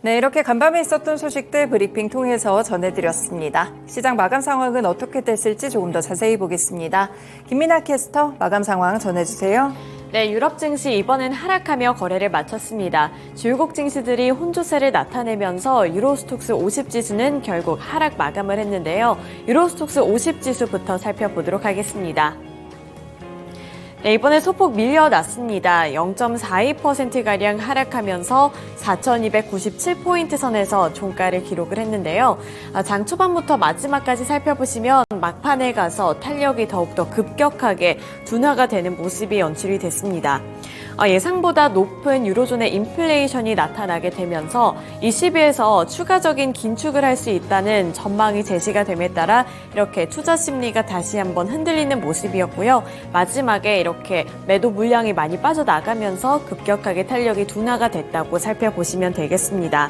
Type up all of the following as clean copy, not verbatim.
네, 이렇게 간밤에 있었던 소식들 브리핑 통해서 전해드렸습니다. 시장 마감 상황은 어떻게 됐을지 조금 더 자세히 보겠습니다. 김민아 캐스터 마감 상황 전해주세요. 네, 유럽 증시 이번엔 하락하며 거래를 마쳤습니다. 주요국 증시들이 혼조세를 나타내면서 유로스톡스 50 지수는 결국 하락 마감을 했는데요. 유로스톡스 50 지수부터 살펴보도록 하겠습니다. 네, 이번에 소폭 밀려났습니다. 0.42%가량 하락하면서 4,297포인트 선에서 종가를 기록을 했는데요. 장 초반부터 마지막까지 살펴보시면 막판에 가서 탄력이 더욱더 급격하게 둔화가 되는 모습이 연출이 됐습니다. 예상보다 높은 유로존의 인플레이션이 나타나게 되면서 20일에서 추가적인 긴축을 할 수 있다는 전망이 제시가 됨에 따라 이렇게 투자 심리가 다시 한번 흔들리는 모습이었고요. 마지막에 이렇게 매도 물량이 많이 빠져나가면서 급격하게 탄력이 둔화가 됐다고 살펴보시면 되겠습니다.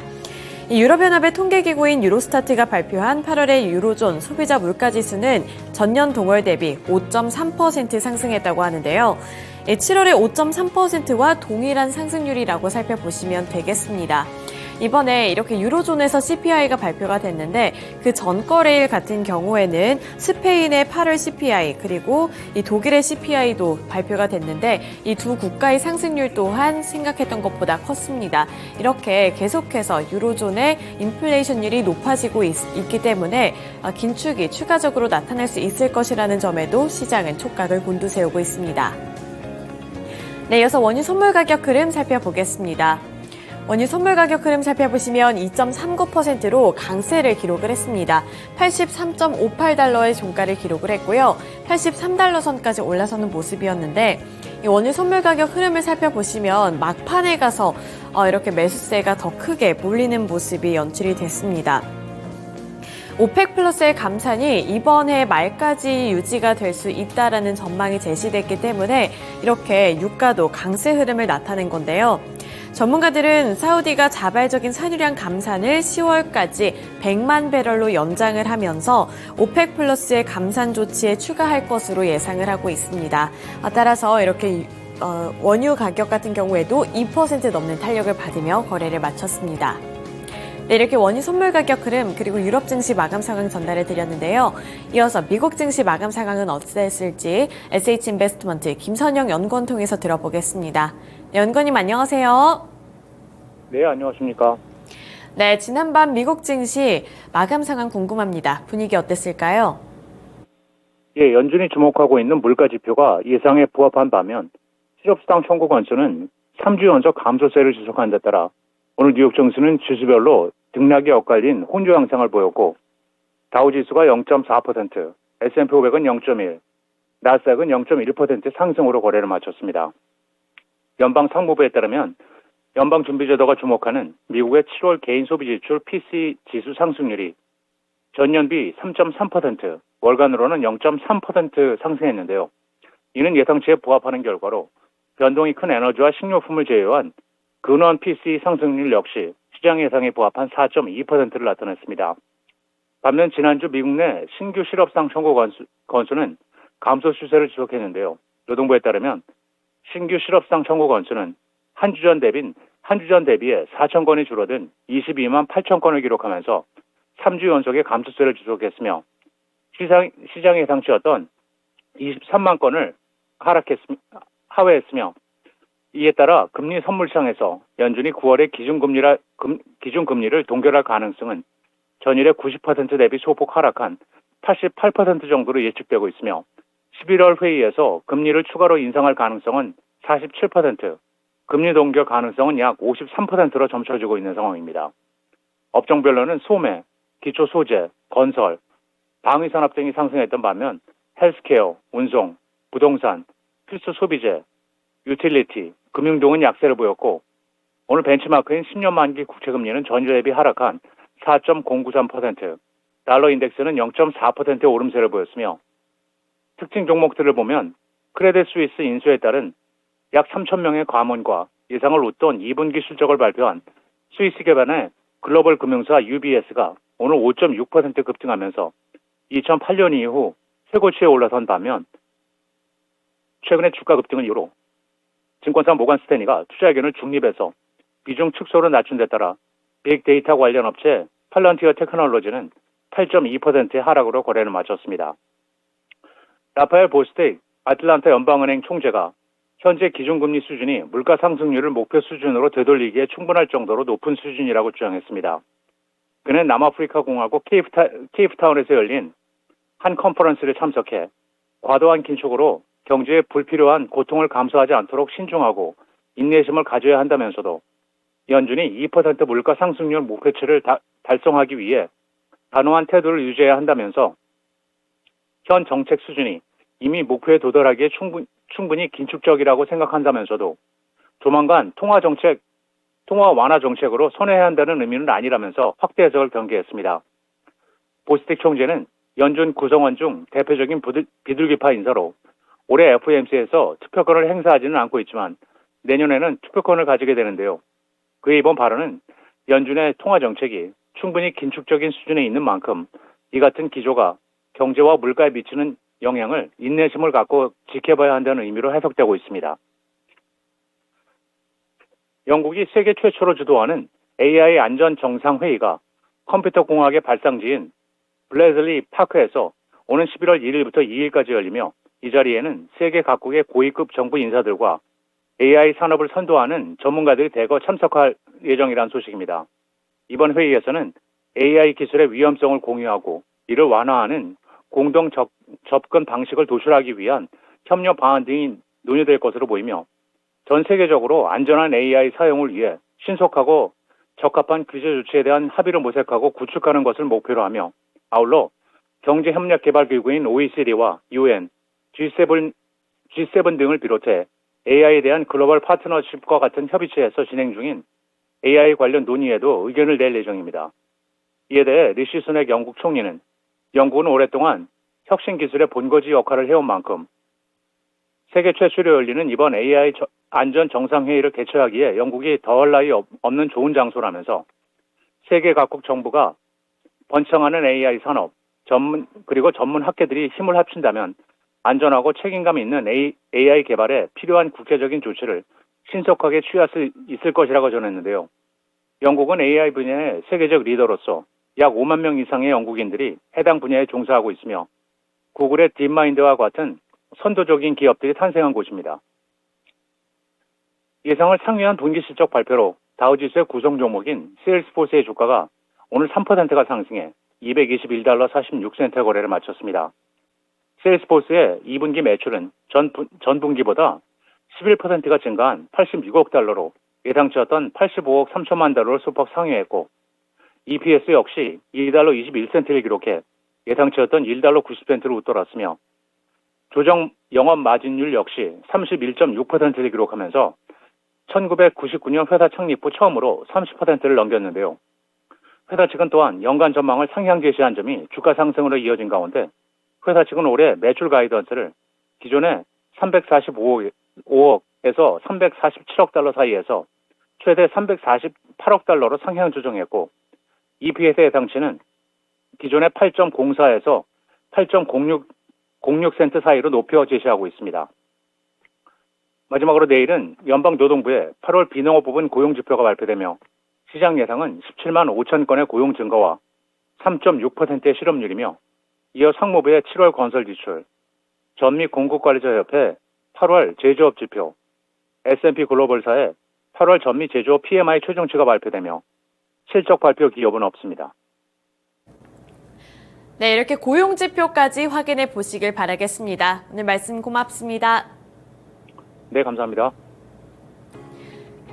유럽연합의 통계기구인 유로스타트가 발표한 8월의 유로존 소비자 물가지수는 전년 동월 대비 5.3% 상승했다고 하는데요. 7월의 5.3%와 동일한 상승률이라고 살펴보시면 되겠습니다. 이번에 이렇게 유로존에서 CPI가 발표가 됐는데 그 전 거래일 같은 경우에는 스페인의 8월 CPI 그리고 이 독일의 CPI도 발표가 됐는데 이 두 국가의 상승률 또한 생각했던 것보다 컸습니다. 이렇게 계속해서 유로존의 인플레이션율이 높아지고 있기 때문에 긴축이 추가적으로 나타날 수 있을 것이라는 점에도 시장은 촉각을 곤두세우고 있습니다. 네, 이어서 원유 선물 가격 흐름 살펴보겠습니다. 원유 선물 가격 흐름 살펴보시면 2.39%로 강세를 기록을 했습니다. 83.58달러의 종가를 기록을 했고요. 83달러 선까지 올라서는 모습이었는데 이 원유 선물 가격 흐름을 살펴보시면 막판에 가서 이렇게 매수세가 더 크게 몰리는 모습이 연출이 됐습니다. 오펙 플러스의 감산이 이번 해 말까지 유지가 될 수 있다라는 전망이 제시됐기 때문에 이렇게 유가도 강세 흐름을 나타낸 건데요. 전문가들은 사우디가 자발적인 산유량 감산을 10월까지 100만 배럴로 연장을 하면서 오펙 플러스의 감산 조치에 추가할 것으로 예상을 하고 있습니다. 따라서 이렇게 원유 가격 같은 경우에도 2% 넘는 탄력을 받으며 거래를 마쳤습니다. 네, 이렇게 원유 선물 가격 흐름 그리고 유럽 증시 마감 상황 전달해 드렸는데요. 이어서 미국 증시 마감 상황은 어땠을지 SH인베스트먼트 김선영 연구원 통해서 들어보겠습니다. 네, 연구원님 안녕하세요. 네, 안녕하십니까. 네, 지난밤 미국 증시 마감 상황 궁금합니다. 분위기 어땠을까요? 예, 연준이 주목하고 있는 물가 지표가 예상에 부합한 반면 실업수당 청구 건수는 3주 연속 감소세를 지속한 데 따라 오늘 뉴욕 증시는 지수별로 등락이 엇갈린 혼조 양상을 보였고 다우지수가 0.4%, S&P 500은 0.1, 나스닥은 0.1% 상승으로 거래를 마쳤습니다. 연방 상무부에 따르면 연방준비제도가 주목하는 미국의 7월 개인 소비 지출 PCE 지수 상승률이 전년비 3.3%, 월간으로는 0.3% 상승했는데요. 이는 예상치에 부합하는 결과로 변동이 큰 에너지와 식료품을 제외한 근원 PCE 상승률 역시 시장 예상에 부합한 4.2%를 나타냈습니다. 반면 지난주 미국 내 신규 실업상 청구 건수는 감소 추세를 지속했는데요. 노동부에 따르면 신규 실업상 청구 건수는 한 주 전 대비에 4천 건이 줄어든 22만 8천 건을 기록하면서 3주 연속의 감소세를 지속했으며 시장 예상치였던 23만 건을 하회했으며 이에 따라 금리 선물시장에서 연준이 9월에 기준금리를 동결할 가능성은 전일의 90% 대비 소폭 하락한 88% 정도로 예측되고 있으며 11월 회의에서 금리를 추가로 인상할 가능성은 47%, 금리 동결 가능성은 약 53%로 점쳐지고 있는 상황입니다. 업종별로는 소매, 기초소재, 건설, 방위산업 등이 상승했던 반면 헬스케어, 운송, 부동산, 필수 소비재, 유틸리티, 금융 등은 약세를 보였고 오늘 벤치마크인 10년 만기 국채금리는 전일 대비 하락한 4.093%, 달러 인덱스는 0.4%의 오름세를 보였으며 특징 종목들을 보면 크레딧 스위스 인수에 따른 약 3천 명의 과문과 예상을 웃돈 2분기 실적을 발표한 스위스 기반의 글로벌 금융사 UBS가 오늘 5.6% 급등하면서 2008년 이후 최고치에 올라선 반면 최근의 주가 급등을 이유로 증권사 모간 스탠리가 투자 의견을 중립에서 비중 축소로 낮춘 데 따라 빅데이터 관련 업체 팔런티어 테크놀로지는 8.2%의 하락으로 거래를 마쳤습니다. 라파엘 보스텍 아틀란타 연방은행 총재가 현재 기준금리 수준이 물가 상승률을 목표 수준으로 되돌리기에 충분할 정도로 높은 수준이라고 주장했습니다. 그는 남아프리카 공화국 케이프타운에서 열린 한 컨퍼런스를 참석해 과도한 긴축으로 경제에 불필요한 고통을 감수하지 않도록 신중하고 인내심을 가져야 한다면서도 연준이 2% 물가 상승률 목표치를 달성하기 위해 단호한 태도를 유지해야 한다면서 현 정책 수준이 이미 목표에 도달하기에 충분히 긴축적이라고 생각한다면서도 조만간 통화 완화 정책으로 선회해야 한다는 의미는 아니라면서 확대 해석을 경계했습니다. 보스틱 총재는 연준 구성원 중 대표적인 비둘기파 인사로 올해 FOMC에서 투표권을 행사하지는 않고 있지만 내년에는 투표권을 가지게 되는데요. 그의 이번 발언은 연준의 통화 정책이 충분히 긴축적인 수준에 있는 만큼 이 같은 기조가 경제와 물가에 미치는 영향을 인내심을 갖고 지켜봐야 한다는 의미로 해석되고 있습니다. 영국이 세계 최초로 주도하는 AI 안전 정상회의가 컴퓨터 공학의 발상지인 블래슬리 파크에서 오는 11월 1일부터 2일까지 열리며 이 자리에는 세계 각국의 고위급 정부 인사들과 AI 산업을 선도하는 전문가들이 대거 참석할 예정이라는 소식입니다. 이번 회의에서는 AI 기술의 위험성을 공유하고 이를 완화하는 공동 접근 방식을 도출하기 위한 협력 방안 등이 논의될 것으로 보이며 전 세계적으로 안전한 AI 사용을 위해 신속하고 적합한 규제 조치에 대한 합의를 모색하고 구축하는 것을 목표로 하며 아울러 경제협력개발기구인 OECD와 UN, G7 등을 비롯해 AI에 대한 글로벌 파트너십과 같은 협의체에서 진행 중인 AI 관련 논의에도 의견을 낼 예정입니다. 이에 대해 리시 수넥 영국 총리는 영국은 오랫동안 혁신 기술의 본거지 역할을 해온 만큼 세계 최초로 열리는 이번 AI 안전 정상회의를 개최하기에 영국이 더할 나위 없는 좋은 장소라면서 세계 각국 정부가 번창하는 AI 산업, 그리고 전문 학계들이 힘을 합친다면 안전하고 책임감 있는 AI 개발에 필요한 국제적인 조치를 신속하게 취할 수 있을 것이라고 전했는데요. 영국은 AI 분야의 세계적 리더로서 약 5만 명 이상의 영국인들이 해당 분야에 종사하고 있으며 구글의 딥마인드와 같은 선도적인 기업들이 탄생한 곳입니다. 예상을 상회한 분기 실적 발표로 다우지수의 구성 종목인 세일스포스의 주가가 오늘 3%가 상승해 221달러 46센트 거래를 마쳤습니다. 세일스포스의 2분기 매출은 전분기보다 11%가 증가한 86억 달러로 예상치였던 85억 3천만 달러를 소폭 상회했고 EPS 역시 2달러 21센트를 기록해 예상치였던 1달러 90센트를 웃돌았으며 조정 영업 마진율 역시 31.6%를 기록하면서 1999년 회사 창립 후 처음으로 30%를 넘겼는데요. 회사 측은 또한 연간 전망을 상향 제시한 점이 주가 상승으로 이어진 가운데 회사 측은 올해 매출 가이던스를 기존의 345억에서 347억 달러 사이에서 최대 348억 달러로 상향 조정했고 EPS 예상치는 기존의 8.04에서 8.06센트 사이로 높여 제시하고 있습니다. 마지막으로 내일은 연방노동부의 8월 비농업 부분 고용지표가 발표되며 시장 예상은 17만 5천 건의 고용 증가와 3.6%의 실업률이며 이어 상무부의 7월 건설 지출, 전미 공급관리자협회 8월 제조업 지표, S&P 글로벌사의 8월 전미 제조업 PMI 최종치가 발표되며 실적 발표 기업은 없습니다. 네, 이렇게 고용지표까지 확인해 보시길 바라겠습니다. 오늘 말씀 고맙습니다. 네, 감사합니다.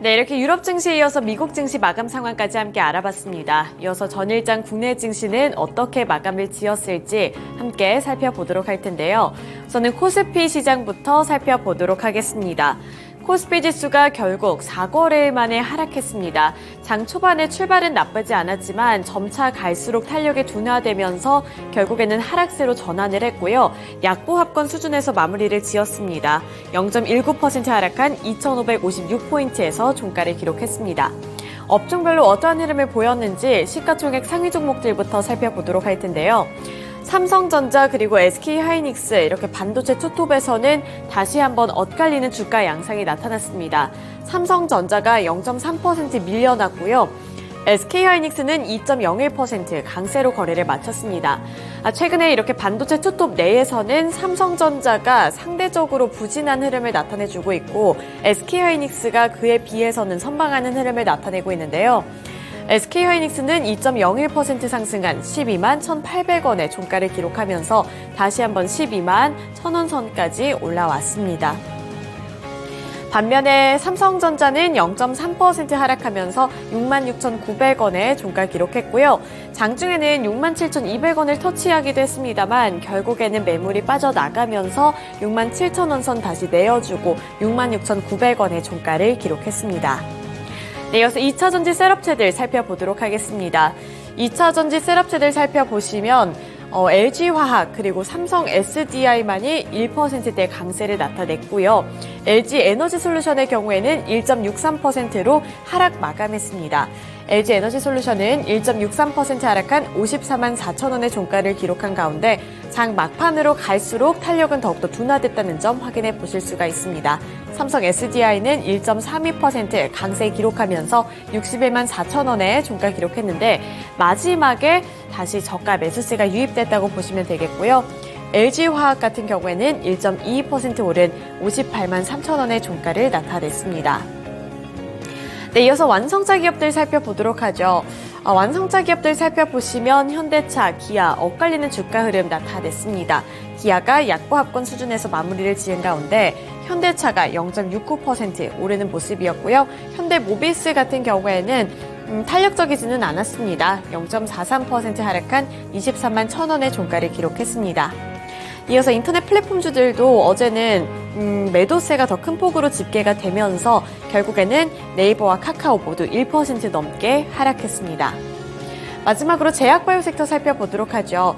네, 이렇게 유럽 증시에 이어서 미국 증시 마감 상황까지 함께 알아봤습니다. 이어서 전일장 국내 증시는 어떻게 마감을 지었을지 함께 살펴보도록 할 텐데요. 우선은 코스피 시장부터 살펴보도록 하겠습니다. 코스피 지수가 결국 4거래일 만에 하락했습니다. 장 초반에 출발은 나쁘지 않았지만 점차 갈수록 탄력이 둔화되면서 결국에는 하락세로 전환을 했고요. 약보합권 수준에서 마무리를 지었습니다. 0.19% 하락한 2,556포인트에서 종가를 기록했습니다. 업종별로 어떠한 흐름을 보였는지 시가총액 상위 종목들부터 살펴보도록 할 텐데요. 삼성전자 그리고 SK하이닉스 이렇게 반도체 투톱에서는 다시 한번 엇갈리는 주가 양상이 나타났습니다. 삼성전자가 0.3% 밀려났고요. SK하이닉스는 2.01% 강세로 거래를 마쳤습니다. 최근에 이렇게 반도체 투톱 내에서는 삼성전자가 상대적으로 부진한 흐름을 나타내주고 있고 SK하이닉스가 그에 비해서는 선방하는 흐름을 나타내고 있는데요. SK하이닉스는 2.01% 상승한 12만 1,800원의 종가를 기록하면서 다시 한번 12만 1,000원 선까지 올라왔습니다. 반면에 삼성전자는 0.3% 하락하면서 66,900원의 종가 기록했고요. 장중에는 67,200원을 터치하기도 했습니다만 결국에는 매물이 빠져나가면서 67,000원 선 다시 내어주고 66,900원의 종가를 기록했습니다. 네, 이어서 2차전지 셋업체들 살펴보도록 하겠습니다. 2차전지 셋업체들 살펴보시면 LG화학 그리고 삼성 SDI만이 1%대 강세를 나타냈고요. LG에너지솔루션의 경우에는 1.63%로 하락 마감했습니다. LG에너지솔루션은 1.63% 하락한 54만 4천원의 종가를 기록한 가운데 장 막판으로 갈수록 탄력은 더욱더 둔화됐다는 점 확인해 보실 수가 있습니다. 삼성 SDI는 1.32% 강세 기록하면서 61만 4천원의 종가 기록했는데 마지막에 다시 저가 매수세가 유입됐다고 보시면 되겠고요. LG화학 같은 경우에는 1.22% 오른 58만 3천원의 종가를 나타냈습니다. 네, 이어서 완성차 기업들 살펴보도록 하죠. 완성차 기업들 살펴보시면 현대차, 기아, 엇갈리는 주가 흐름 나타냈습니다. 기아가 약보합권 수준에서 마무리를 지은 가운데 현대차가 0.69% 오르는 모습이었고요. 현대모비스 같은 경우에는 탄력적이지는 않았습니다. 0.43% 하락한 23만 1,000원의 종가를 기록했습니다. 이어서 인터넷 플랫폼주들도 어제는 매도세가 더 큰 폭으로 집계가 되면서 결국에는 네이버와 카카오 모두 1% 넘게 하락했습니다. 마지막으로 제약바이오 섹터 살펴보도록 하죠.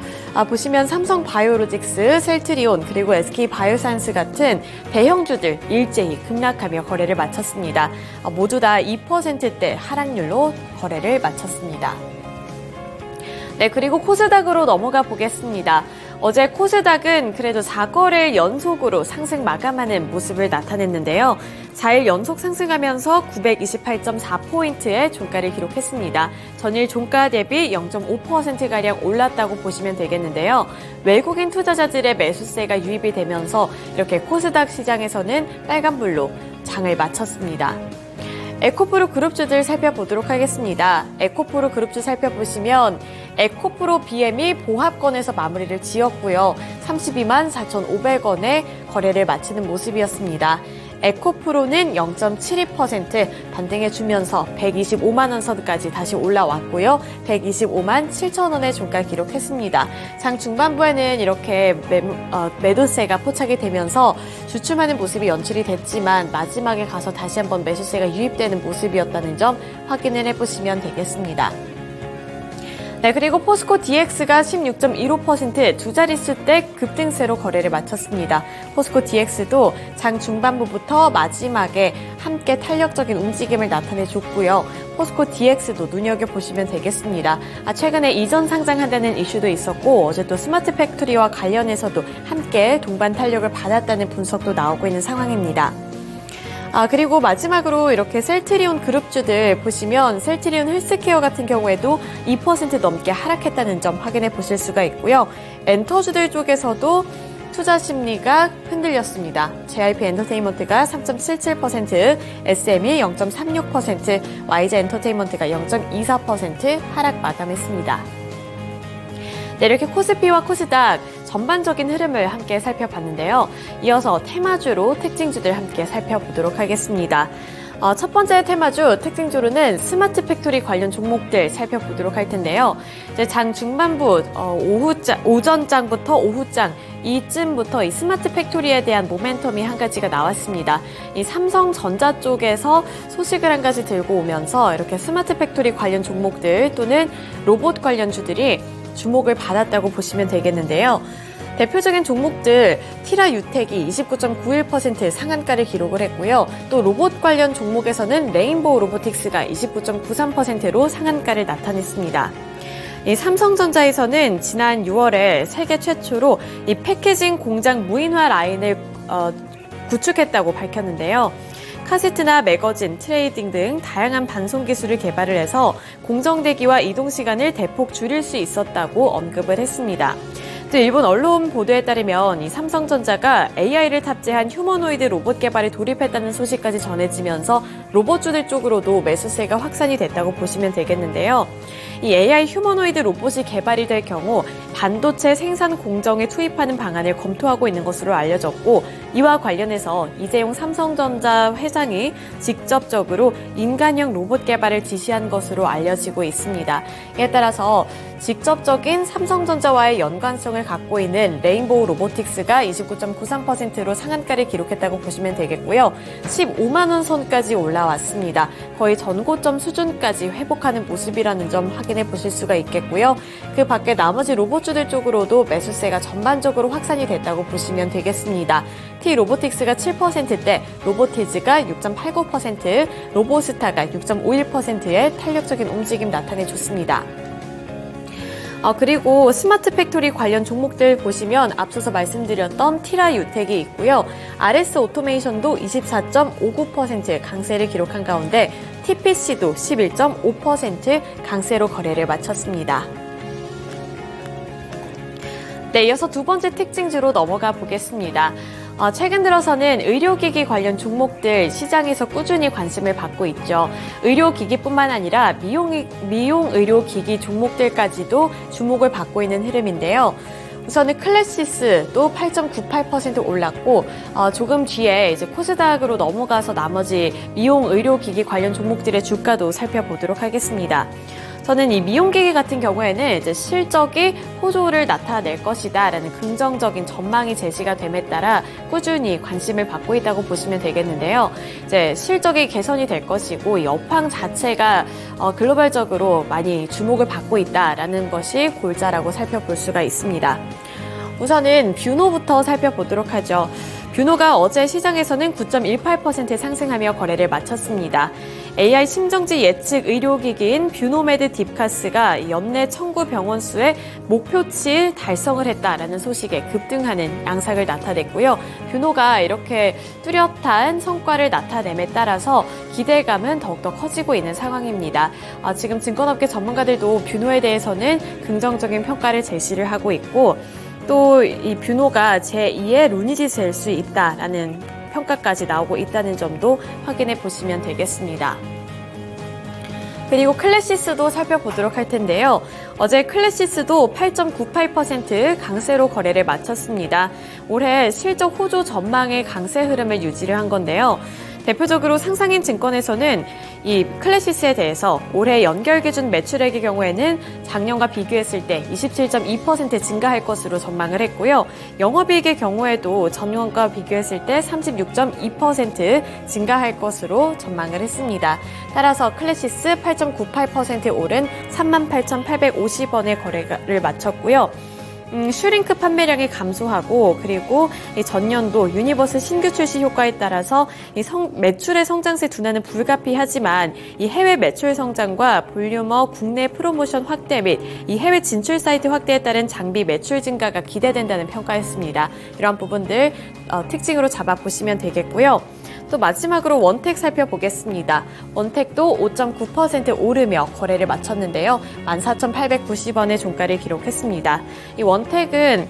보시면 삼성바이오로직스, 셀트리온, 그리고 SK바이오사이언스 같은 대형주들 일제히 급락하며 거래를 마쳤습니다. 모두 다 2%대 하락률로 거래를 마쳤습니다. 네, 그리고 코스닥으로 넘어가 보겠습니다. 어제 코스닥은 그래도 4거래일 연속으로 상승 마감하는 모습을 나타냈는데요. 4일 연속 상승하면서 928.4포인트의 종가를 기록했습니다. 전일 종가 대비 0.5%가량 올랐다고 보시면 되겠는데요. 외국인 투자자들의 매수세가 유입이 되면서 이렇게 코스닥 시장에서는 빨간불로 장을 마쳤습니다. 에코프로 그룹주들 살펴보도록 하겠습니다. 에코프로 그룹주 살펴보시면 에코프로 BM이 보합권에서 마무리를 지었고요. 32만 4,500원에 거래를 마치는 모습이었습니다. 에코프로는 0.72% 반등해주면서 125만 원 선까지 다시 올라왔고요. 125만 7천 원의 종가 기록했습니다. 장 중반부에는 이렇게 매도세가 포착이 되면서 주춤하는 모습이 연출이 됐지만 마지막에 가서 다시 한번 매수세가 유입되는 모습이었다는 점 확인을 해보시면 되겠습니다. 네, 그리고 포스코 DX가 16.15% 두 자릿수대 급등세로 거래를 마쳤습니다. 포스코 DX도 장 중반부부터 마지막에 함께 탄력적인 움직임을 나타내줬고요. 포스코 DX도 눈여겨보시면 되겠습니다. 최근에 이전 상장한다는 이슈도 있었고 어제 또 스마트 팩토리와 관련해서도 함께 동반 탄력을 받았다는 분석도 나오고 있는 상황입니다. 그리고 마지막으로 이렇게 셀트리온 그룹주들 보시면 셀트리온 헬스케어 같은 경우에도 2% 넘게 하락했다는 점 확인해 보실 수가 있고요. 엔터주들 쪽에서도 투자 심리가 흔들렸습니다. JYP 엔터테인먼트가 3.77%, SM이 0.36%, YG 엔터테인먼트가 0.24% 하락 마감했습니다. 네, 이렇게 코스피와 코스닥 전반적인 흐름을 함께 살펴봤는데요. 이어서 테마주로 특징주들 함께 살펴보도록 하겠습니다. 첫 번째 테마주 특징주로는 스마트 팩토리 관련 종목들 살펴보도록 할 텐데요. 이제 장 중반부 오전장부터 오후장 이쯤부터 이 스마트 팩토리에 대한 모멘텀이 한 가지가 나왔습니다. 이 삼성전자 쪽에서 소식을 한 가지 들고 오면서 이렇게 스마트 팩토리 관련 종목들 또는 로봇 관련주들이 주목을 받았다고 보시면 되겠는데요. 대표적인 종목들 티라 유텍이 29.91% 상한가를 기록을 했고요. 또 로봇 관련 종목에서는 레인보우 로보틱스가 29.93%로 상한가를 나타냈습니다. 이 삼성전자에서는 지난 6월에 세계 최초로 이 패키징 공장 무인화 라인을 구축했다고 밝혔는데요. 카세트나 매거진, 트레이딩 등 다양한 방송 기술을 개발을 해서 공정대기와 이동 시간을 대폭 줄일 수 있었다고 언급을 했습니다. 또 일본 언론 보도에 따르면 이 삼성전자가 AI를 탑재한 휴머노이드 로봇 개발에 돌입했다는 소식까지 전해지면서 로봇주들 쪽으로도 매수세가 확산이 됐다고 보시면 되겠는데요. 이 AI 휴머노이드 로봇이 개발이 될 경우 반도체 생산 공정에 투입하는 방안을 검토하고 있는 것으로 알려졌고, 이와 관련해서 이재용 삼성전자 회장이 직접적으로 인간형 로봇 개발을 지시한 것으로 알려지고 있습니다. 이에 따라서 직접적인 삼성전자와의 연관성을 갖고 있는 레인보우 로보틱스가 29.93%로 상한가를 기록했다고 보시면 되겠고요. 15만 원 선까지 올라왔습니다. 거의 전고점 수준까지 회복하는 모습이라는 점 확인해 보실 수가 있겠고요. 그 밖에 나머지 로봇주들 쪽으로도 매수세가 전반적으로 확산이 됐다고 보시면 되겠습니다. T-로보틱스가 7%대, 로보티즈가 6.89%, 로보스타가 6.51%의 탄력적인 움직임 나타내줬습니다. 그리고 스마트 팩토리 관련 종목들 보시면 앞서서 말씀드렸던 티라 유텍이 있고요. RS 오토메이션도 24.59% 강세를 기록한 가운데 TPC도 11.5% 강세로 거래를 마쳤습니다. 네, 이어서 두 번째 특징주로 넘어가 보겠습니다. 최근 들어서는 의료기기 관련 종목들 시장에서 꾸준히 관심을 받고 있죠. 의료기기뿐만 아니라 미용 의료기기 종목들까지도 주목을 받고 있는 흐름인데요. 우선은 클래시스도 8.98% 올랐고, 조금 뒤에 이제 코스닥으로 넘어가서 나머지 미용 의료기기 관련 종목들의 주가도 살펴보도록 하겠습니다. 저는 이 미용기기 같은 경우에는 이제 실적이 호조를 나타낼 것이다라는 긍정적인 전망이 제시가 됨에 따라 꾸준히 관심을 받고 있다고 보시면 되겠는데요. 이제 실적이 개선이 될 것이고 이 업황 자체가 글로벌적으로 많이 주목을 받고 있다라는 것이 골자라고 살펴볼 수가 있습니다. 우선은 뷰노부터 살펴보도록 하죠. 뷰노가 어제 시장에서는 9.18% 상승하며 거래를 마쳤습니다. AI 심정지 예측 의료기기인 뷰노메드 딥카스가 연내 청구 병원 수의 목표치 달성을 했다라는 소식에 급등하는 양상을 나타냈고요. 뷰노가 이렇게 뚜렷한 성과를 나타냄에 따라서 기대감은 더욱더 커지고 있는 상황입니다. 지금 증권업계 전문가들도 뷰노에 대해서는 긍정적인 평가를 제시를 하고 있고, 또 이 뷰노가 제2의 루니지 될 수 있다라는 평가까지 나오고 있다는 점도 확인해 보시면 되겠습니다. 그리고 클래시스도 살펴보도록 할 텐데요. 어제 클래시스도 8.98% 강세로 거래를 마쳤습니다. 올해 실적 호조 전망의 강세 흐름을 유지를 한 건데요. 대표적으로 상상인 증권에서는 이 클래시스에 대해서 올해 연결 기준 매출액의 경우에는 작년과 비교했을 때 27.2% 증가할 것으로 전망을 했고요. 영업이익의 경우에도 전년과 비교했을 때 36.2% 증가할 것으로 전망을 했습니다. 따라서 클래시스 8.98% 오른 38,850원의 거래를 마쳤고요. 슈링크 판매량이 감소하고, 그리고 이 전년도 유니버스 신규 출시 효과에 따라서 매출의 성장세 둔화는 불가피하지만 이 해외 매출 성장과 볼유머 국내 프로모션 확대 및 이 해외 진출 사이트 확대에 따른 장비 매출 증가가 기대된다는 평가였습니다. 이러한 부분들 특징으로 잡아보시면 되겠고요. 또 마지막으로 원택 살펴보겠습니다. 원택도 5.9% 오르며 거래를 마쳤는데요. 14,890원의 종가를 기록했습니다. 이 원택은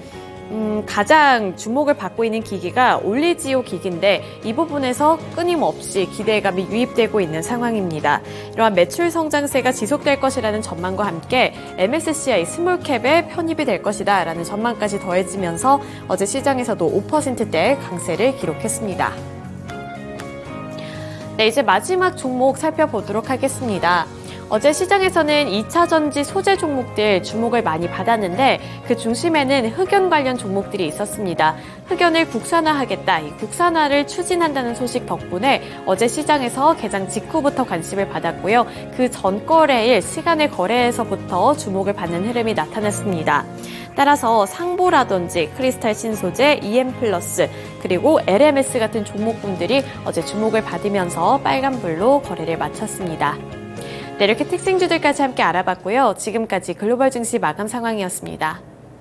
가장 주목을 받고 있는 기기가 올리지오 기기인데 이 부분에서 끊임없이 기대감이 유입되고 있는 상황입니다. 이러한 매출 성장세가 지속될 것이라는 전망과 함께 MSCI 스몰캡에 편입이 될 것이다 라는 전망까지 더해지면서 어제 시장에서도 5%대 강세를 기록했습니다. 네, 이제 마지막 종목 살펴보도록 하겠습니다. 어제 시장에서는 2차 전지 소재 종목들 주목을 많이 받았는데 그 중심에는 흑연 관련 종목들이 있었습니다. 흑연을 국산화하겠다, 이 국산화를 추진한다는 소식 덕분에 어제 시장에서 개장 직후부터 관심을 받았고요. 그 전 거래일 시간의 거래에서부터 주목을 받는 흐름이 나타났습니다. 따라서 상보라든지 크리스탈 신소재, EM플러스, 그리고 LMS 같은 종목군들이 어제 주목을 받으면서 빨간불로 거래를 마쳤습니다. 네, 이렇게 특징주들까지 함께 알아봤고요. 지금까지 글로벌 증시 마감 상황이었습니다.